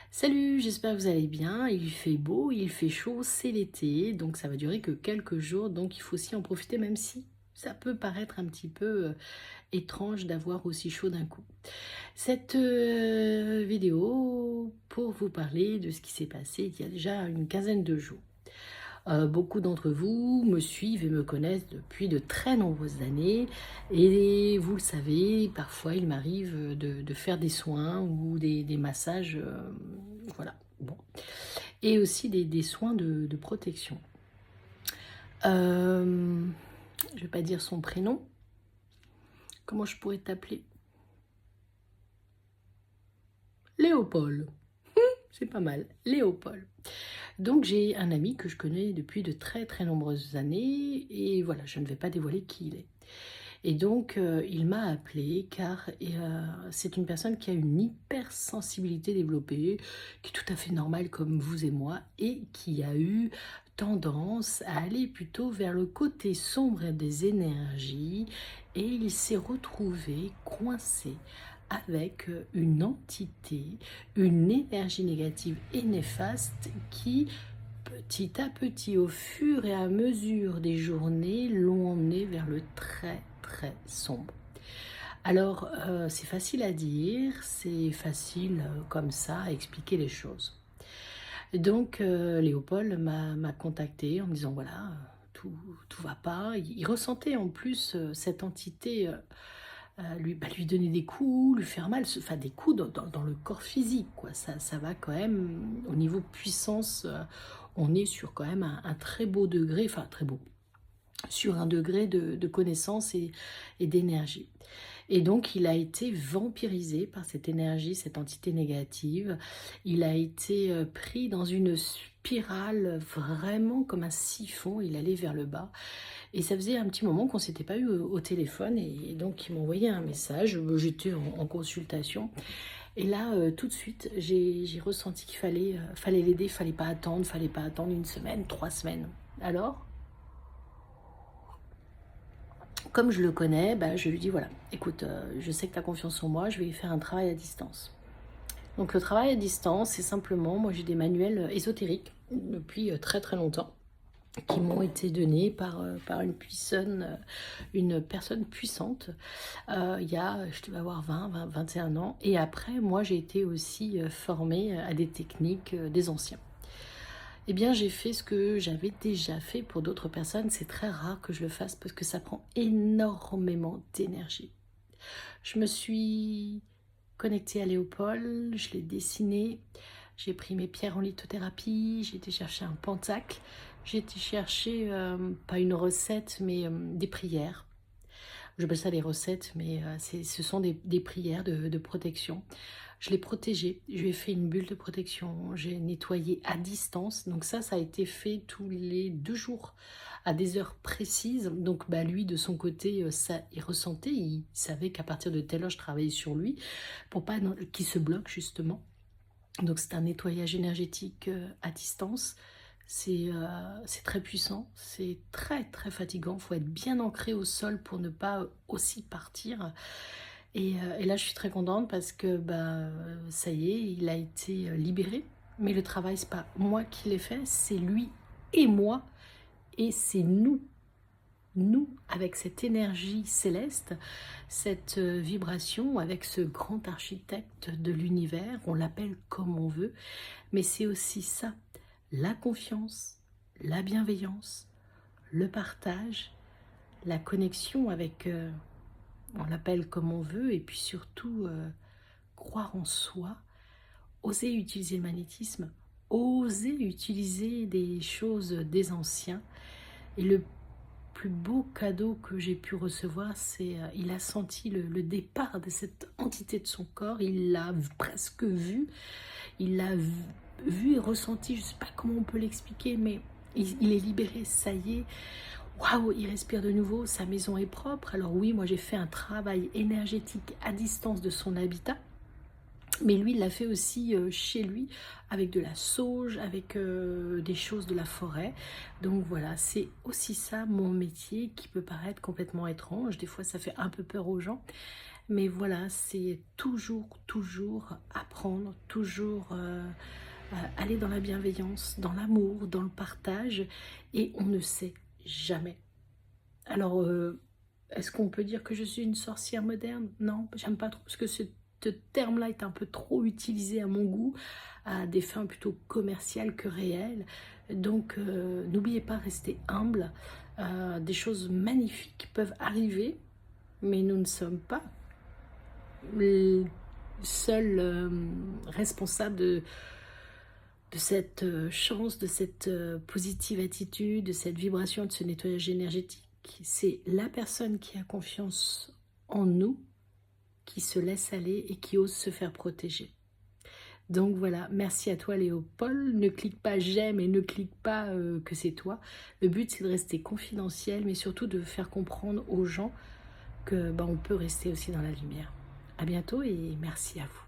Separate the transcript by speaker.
Speaker 1: Salut, j'espère que vous allez bien. Il fait beau, il fait chaud, c'est l'été, donc ça va durer que quelques jours, donc il faut aussi en profiter, même si ça peut paraître un petit peu étrange d'avoir aussi chaud d'un coup. Cette vidéo pour vous parler de ce qui s'est passé il y a déjà une quinzaine de jours. Beaucoup d'entre vous me suivent et me connaissent depuis de très nombreuses années et vous le savez, parfois il m'arrive de faire des soins ou des massages, voilà, bon. Et aussi des soins de protection. Je vais pas dire son prénom. Comment je pourrais t'appeler? Léopold. C'est pas mal, Léopold. Donc j'ai un ami que je connais depuis de très très nombreuses années et voilà, je ne vais pas dévoiler qui il est. Et donc il m'a appelé car c'est une personne qui a une hypersensibilité développée, qui est tout à fait normale comme vous et moi, et qui a eu tendance à aller plutôt vers le côté sombre des énergies, et il s'est retrouvé coincé avec une entité, une énergie négative et néfaste qui, petit à petit, au fur et à mesure des journées, l'ont emmené vers le très très sombre. Alors, c'est facile à dire, c'est facile comme ça à expliquer les choses. Donc, Léopold m'a contacté en me disant voilà, tout va pas. Il ressentait en plus cette entité lui donner des coups, lui faire mal, enfin des coups dans le corps physique, quoi. Ça va quand même, au niveau puissance, on est sur quand même un très beau degré, enfin très beau, sur un degré de connaissance et d'énergie. Et donc, il a été vampirisé par cette énergie, cette entité négative. Il a été pris dans une spirale vraiment comme un siphon. Il allait vers le bas. Et ça faisait un petit moment qu'on ne s'était pas eu au téléphone. Et donc, il m'a envoyé un message. J'étais en consultation. Et là, tout de suite, j'ai ressenti qu'il fallait l'aider. Il ne fallait pas attendre une semaine, 3 semaines. Alors, comme je le connais, bah, je lui dis voilà, écoute, je sais que tu as confiance en moi, je vais faire un travail à distance. Donc le travail à distance, c'est simplement, moi j'ai des manuels ésotériques depuis très très longtemps qui m'ont été donnés par une personne puissante il y a, je devais avoir 21 ans. Et après, moi j'ai été aussi formée à des techniques des anciens. Eh bien, j'ai fait ce que j'avais déjà fait pour d'autres personnes. C'est très rare que je le fasse parce que ça prend énormément d'énergie. Je me suis connectée à Léopold, je l'ai dessiné, j'ai pris mes pierres en lithothérapie, j'ai été chercher un pentacle, j'ai été chercher, pas une recette, mais des prières. J'appelle ça des recettes, mais ce sont des prières de protection. Je l'ai protégé, je lui ai fait une bulle de protection, j'ai nettoyé à distance. Donc ça a été fait tous les 2 jours à des heures précises. Donc bah, lui, de son côté, ça, il ressentait, il savait qu'à partir de telle heure, je travaillais sur lui pour pas qu'il se bloque justement. Donc c'est un nettoyage énergétique à distance. C'est très puissant, c'est très très fatigant. Il faut être bien ancré au sol pour ne pas aussi partir. Et là, je suis très contente parce que bah, ça y est, il a été libéré. Mais le travail, c'est pas moi qui l'ai fait, c'est lui et moi. Et c'est nous, avec cette énergie céleste, cette vibration, avec ce grand architecte de l'univers, on l'appelle comme on veut, mais c'est aussi ça, la confiance, la bienveillance, le partage, la connexion avec, on l'appelle comme on veut, et puis surtout croire en soi, oser utiliser le magnétisme, oser utiliser des choses des anciens. Et le plus beau cadeau que j'ai pu recevoir, c'est il a senti le départ de cette entité de son corps, il l'a presque vu, il l'a vu et ressenti, je ne sais pas comment on peut l'expliquer, mais il est libéré, ça y est, waouh, il respire de nouveau, sa maison est propre. Alors oui, moi j'ai fait un travail énergétique à distance de son habitat, mais lui, il l'a fait aussi chez lui, avec de la sauge, avec des choses de la forêt. Donc voilà, c'est aussi ça mon métier qui peut paraître complètement étrange. Des fois, ça fait un peu peur aux gens. Mais voilà, c'est toujours apprendre, toujours aller dans la bienveillance, dans l'amour, dans le partage, et on ne sait jamais. Alors, est-ce qu'on peut dire que je suis une sorcière moderne? Non, j'aime pas trop, parce que ce terme-là est un peu trop utilisé à mon goût, à des fins plutôt commerciales que réelles. Donc, n'oubliez pas, restez humble. Des choses magnifiques peuvent arriver, mais nous ne sommes pas les seuls responsables de cette chance, de cette positive attitude, de cette vibration, de ce nettoyage énergétique. C'est la personne qui a confiance en nous, qui se laisse aller et qui ose se faire protéger. Donc voilà, merci à toi Léopold. Ne clique pas j'aime et ne clique pas que c'est toi. Le but c'est de rester confidentiel, mais surtout de faire comprendre aux gens que on peut rester aussi dans la lumière. À bientôt et merci à vous.